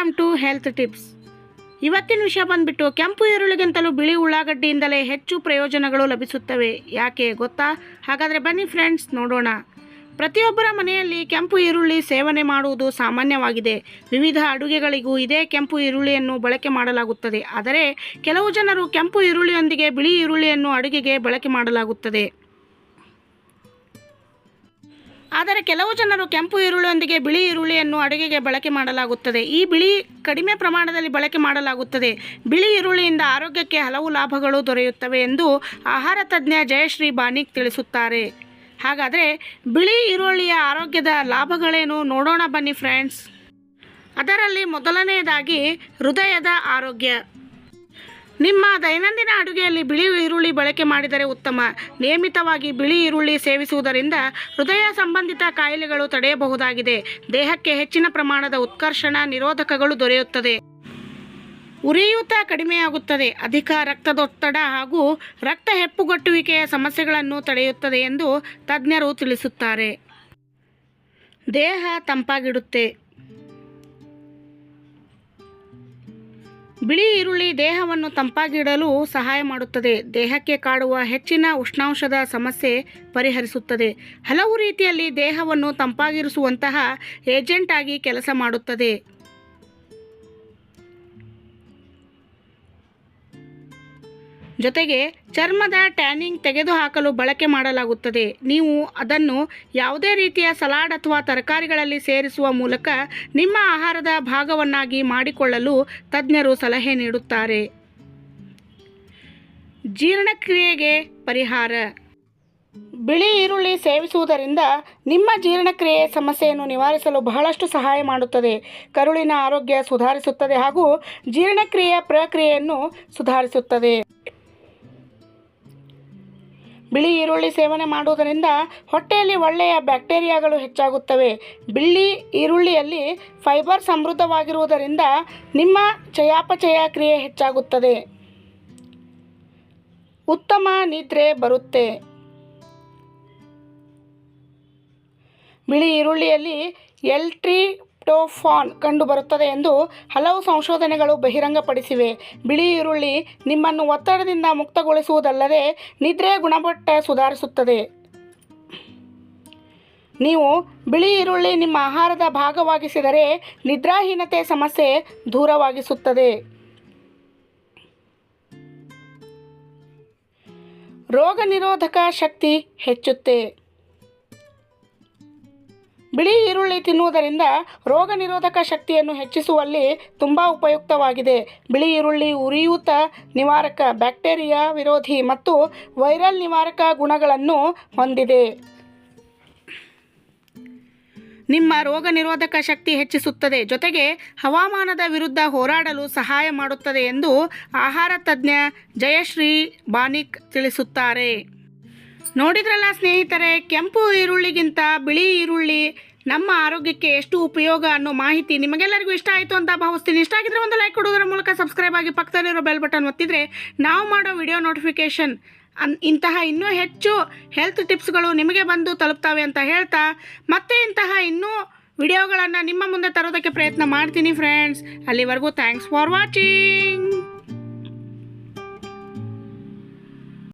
Welcome to health tips. ಇವತ್ತಿನ ವಿಷಯ ಬಂದ್ಬಿಟ್ಟು ಕೆಂಪು ಈರುಳ್ಳಿಗಿಂತಲೂ ಬಿಳಿ ಉಳ್ಳಾಗಡ್ಡಿಯಿಂದಲೇ ಹೆಚ್ಚು ಪ್ರಯೋಜನಗಳು ಲಭಿಸುತ್ತವೆ. ಯಾಕೆ ಗೊತ್ತಾ? ಹಾಗಾದರೆ ಬನ್ನಿ ಫ್ರೆಂಡ್ಸ್ ನೋಡೋಣ. ಪ್ರತಿಯೊಬ್ಬರ ಮನೆಯಲ್ಲಿ ಕೆಂಪು ಈರುಳ್ಳಿ ಸೇವನೆ ಮಾಡುವುದು ಸಾಮಾನ್ಯವಾಗಿದೆ. ವಿವಿಧ ಅಡುಗೆಗಳಿಗೂ ಇದೇ ಕೆಂಪು ಈರುಳ್ಳಿಯನ್ನು ಬಳಕೆ ಮಾಡಲಾಗುತ್ತದೆ. ಆದರೆ ಕೆಲವು ಜನರು ಕೆಂಪು ಈರುಳ್ಳಿಯೊಂದಿಗೆ ಬಿಳಿ ಈರುಳ್ಳಿಯನ್ನು ಅಡುಗೆಗೆ ಬಳಕೆ ಮಾಡಲಾಗುತ್ತದೆ. ಈ ಬಿಳಿ ಕಡಿಮೆ ಪ್ರಮಾಣದಲ್ಲಿ ಬಳಕೆ ಮಾಡಲಾಗುತ್ತದೆ. ಬಿಳಿ ಈರುಳ್ಳಿಯಿಂದ ಆರೋಗ್ಯಕ್ಕೆ ಹಲವು ಲಾಭಗಳು ದೊರೆಯುತ್ತವೆ ಎಂದು ಆಹಾರ ತಜ್ಞ ಜಯಶ್ರೀ ಬಾನಿಕ್ ತಿಳಿಸುತ್ತಾರೆ. ಹಾಗಾದರೆ ಬಿಳಿ ಈರುಳ್ಳಿಯ ಆರೋಗ್ಯದ ಲಾಭಗಳೇನು ನೋಡೋಣ ಬನ್ನಿ ಫ್ರೆಂಡ್ಸ್. ಅದರಲ್ಲಿ ಮೊದಲನೆಯದಾಗಿ ಹೃದಯದ ಆರೋಗ್ಯ. ನಿಮ್ಮ ದೈನಂದಿನ ಅಡುಗೆಯಲ್ಲಿ ಬಿಳಿ ಈರುಳ್ಳಿ ಬಳಕೆ ಮಾಡಿದರೆ ಉತ್ತಮ. ನಿಯಮಿತವಾಗಿ ಬಿಳಿ ಈರುಳ್ಳಿ ಸೇವಿಸುವುದರಿಂದ ಹೃದಯ ಸಂಬಂಧಿತ ಕಾಯಿಲೆಗಳು ತಡೆಯಬಹುದಾಗಿದೆ. ದೇಹಕ್ಕೆ ಹೆಚ್ಚಿನ ಪ್ರಮಾಣದ ಉತ್ಕರ್ಷಣ ನಿರೋಧಕಗಳು ದೊರೆಯುತ್ತದೆ. ಉರಿಯೂತ ಕಡಿಮೆಯಾಗುತ್ತದೆ. ಅಧಿಕ ರಕ್ತದೊತ್ತಡ ಹಾಗೂ ರಕ್ತ ಹೆಪ್ಪುಗಟ್ಟುವಿಕೆಯ ಸಮಸ್ಯೆಗಳನ್ನು ತಡೆಯುತ್ತದೆ ಎಂದು ತಜ್ಞರು ತಿಳಿಸುತ್ತಾರೆ. ದೇಹ ತಂಪಾಗಿಡುತ್ತೆ. ಬಿಳಿ ಈರುಳ್ಳಿ ದೇಹವನ್ನು ತಂಪಾಗಿಡಲು ಸಹಾಯ ಮಾಡುತ್ತದೆ. ದೇಹಕ್ಕೆ ಕಾಡುವ ಹೆಚ್ಚಿನ ಉಷ್ಣಾಂಶದ ಸಮಸ್ಯೆ ಪರಿಹರಿಸುತ್ತದೆ. ಹಲವು ರೀತಿಯಲ್ಲಿ ದೇಹವನ್ನು ತಂಪಾಗಿರಿಸುವಂತಹ ಏಜೆಂಟ್ ಆಗಿ ಕೆಲಸ ಮಾಡುತ್ತದೆ. ಜೊತೆಗೆ ಚರ್ಮದ ಟ್ಯಾನಿಂಗ್ ತೆಗೆದುಹಾಕಲು ಬಳಕೆ ಮಾಡಲಾಗುತ್ತದೆ. ನೀವು ಅದನ್ನು ಯಾವುದೇ ರೀತಿಯ ಸಲಾಡ್ ಅಥವಾ ತರಕಾರಿಗಳಲ್ಲಿ ಸೇರಿಸುವ ಮೂಲಕ ನಿಮ್ಮ ಆಹಾರದ ಭಾಗವನ್ನಾಗಿ ಮಾಡಿಕೊಳ್ಳಲು ತಜ್ಞರು ಸಲಹೆ ನೀಡುತ್ತಾರೆ. ಜೀರ್ಣಕ್ರಿಯೆಗೆ ಪರಿಹಾರ. ಬಿಳಿ ಈರುಳ್ಳಿ ಸೇವಿಸುವುದರಿಂದ ನಿಮ್ಮ ಜೀರ್ಣಕ್ರಿಯೆ ಸಮಸ್ಯೆಯನ್ನು ನಿವಾರಿಸಲು ಬಹಳಷ್ಟು ಸಹಾಯ ಮಾಡುತ್ತದೆ. ಕರುಳಿನ ಆರೋಗ್ಯ ಸುಧಾರಿಸುತ್ತದೆ ಹಾಗೂ ಜೀರ್ಣಕ್ರಿಯೆಯ ಪ್ರಕ್ರಿಯೆಯನ್ನು ಸುಧಾರಿಸುತ್ತದೆ. ಬಿಳಿ ಈರುಳ್ಳಿ ಸೇವನೆ ಮಾಡುವುದರಿಂದ ಹೊಟ್ಟೆಯಲ್ಲಿ ಒಳ್ಳೆಯ ಬ್ಯಾಕ್ಟೀರಿಯಾಗಳು ಹೆಚ್ಚಾಗುತ್ತವೆ. ಬಿಳಿ ಈರುಳ್ಳಿಯಲ್ಲಿ ಫೈಬರ್ ಸಮೃದ್ಧವಾಗಿರುವುದರಿಂದ ನಿಮ್ಮ ಚಯಾಪಚಯ ಕ್ರಿಯೆ ಹೆಚ್ಚಾಗುತ್ತದೆ. ಉತ್ತಮ ನಿದ್ರೆ ಬರುತ್ತೆ. ಬಿಳಿ ಈರುಳ್ಳಿಯಲ್ಲಿ ಎಲ್-ಟ್ರಿಪ್ಟೋಫಾನ್ ಕಂಡುಬರುತ್ತದೆ ಎಂದು ಹಲವು ಸಂಶೋಧನೆಗಳು ಬಹಿರಂಗಪಡಿಸಿವೆ. ಬಿಳಿ ಈರುಳ್ಳಿ ನಿಮ್ಮನ್ನು ಒತ್ತಡದಿಂದ ಮುಕ್ತಗೊಳಿಸುವುದಲ್ಲದೆ ನಿದ್ರೆ ಗುಣಮಟ್ಟ ಸುಧಾರಿಸುತ್ತದೆ. ನೀವು ಬಿಳಿ ಈರುಳ್ಳಿ ನಿಮ್ಮ ಆಹಾರದ ಭಾಗವಾಗಿಸಿದರೆ ನಿದ್ರಾಹೀನತೆ ಸಮಸ್ಯೆ ದೂರವಾಗಿಸುತ್ತದೆ. ರೋಗ ನಿರೋಧಕ ಶಕ್ತಿ ಹೆಚ್ಚುತ್ತೆ. ಬಿಳಿ ಈರುಳ್ಳಿ ತಿನ್ನುವುದರಿಂದ ರೋಗ ನಿರೋಧಕ ಶಕ್ತಿಯನ್ನು ಹೆಚ್ಚಿಸುವಲ್ಲಿ ತುಂಬ ಉಪಯುಕ್ತವಾಗಿದೆ. ಬಿಳಿ ಈರುಳ್ಳಿ ಉರಿಯೂತ ನಿವಾರಕ, ಬ್ಯಾಕ್ಟೀರಿಯಾ ವಿರೋಧಿ ಮತ್ತು ವೈರಲ್ ನಿವಾರಕ ಗುಣಗಳನ್ನು ಹೊಂದಿದೆ. ನಿಮ್ಮ ರೋಗ ನಿರೋಧಕ ಶಕ್ತಿ ಹೆಚ್ಚಿಸುತ್ತದೆ. ಜೊತೆಗೆ ಹವಾಮಾನದ ವಿರುದ್ಧ ಹೋರಾಡಲು ಸಹಾಯ ಮಾಡುತ್ತದೆ ಎಂದು ಆಹಾರ ತಜ್ಞ ಜಯಶ್ರೀ ಬಾನಿಕ್ ತಿಳಿಸುತ್ತಾರೆ. ನೋಡಿದ್ರಲ್ಲ ಸ್ನೇಹಿತರೆ, ಕೆಂಪು ಈರುಳ್ಳಿಗಿಂತ ಬಿಳಿ ಈರುಳ್ಳಿ ನಮ್ಮ ಆರೋಗ್ಯಕ್ಕೆ ಎಷ್ಟು ಉಪಯೋಗ ಅನ್ನೋ ಮಾಹಿತಿ ನಿಮಗೆಲ್ಲರಿಗೂ ಇಷ್ಟ ಆಯಿತು ಅಂತ ಭಾವಿಸ್ತೀನಿ. ಇಷ್ಟ ಆಗಿದ್ರೆ ಒಂದು ಲೈಕ್ ಕೊಡೋದರ ಮೂಲಕ ಸಬ್ಸ್ಕ್ರೈಬ್ ಆಗಿ ಪಕ್ಕದಲ್ಲಿರೋ ಬೆಲ್ ಬಟನ್ ಒತ್ತಿದರೆ ನಾವು ಮಾಡೋ ವಿಡಿಯೋ ನೋಟಿಫಿಕೇಷನ್ ಇಂತಹ ಇನ್ನೂ ಹೆಚ್ಚು ಹೆಲ್ತ್ ಟಿಪ್ಸ್ಗಳು ನಿಮಗೆ ಬಂದು ತಲುಪ್ತವೆ ಅಂತ ಹೇಳ್ತಾ ಮತ್ತೆ ಇಂತಹ ಇನ್ನೂ ವಿಡಿಯೋಗಳನ್ನು ನಿಮ್ಮ ಮುಂದೆ ತರೋದಕ್ಕೆ ಪ್ರಯತ್ನ ಮಾಡ್ತೀನಿ ಫ್ರೆಂಡ್ಸ್. ಅಲ್ಲಿವರೆಗೂ ಥ್ಯಾಂಕ್ಸ್ ಫಾರ್ ವಾಚಿಂಗ್.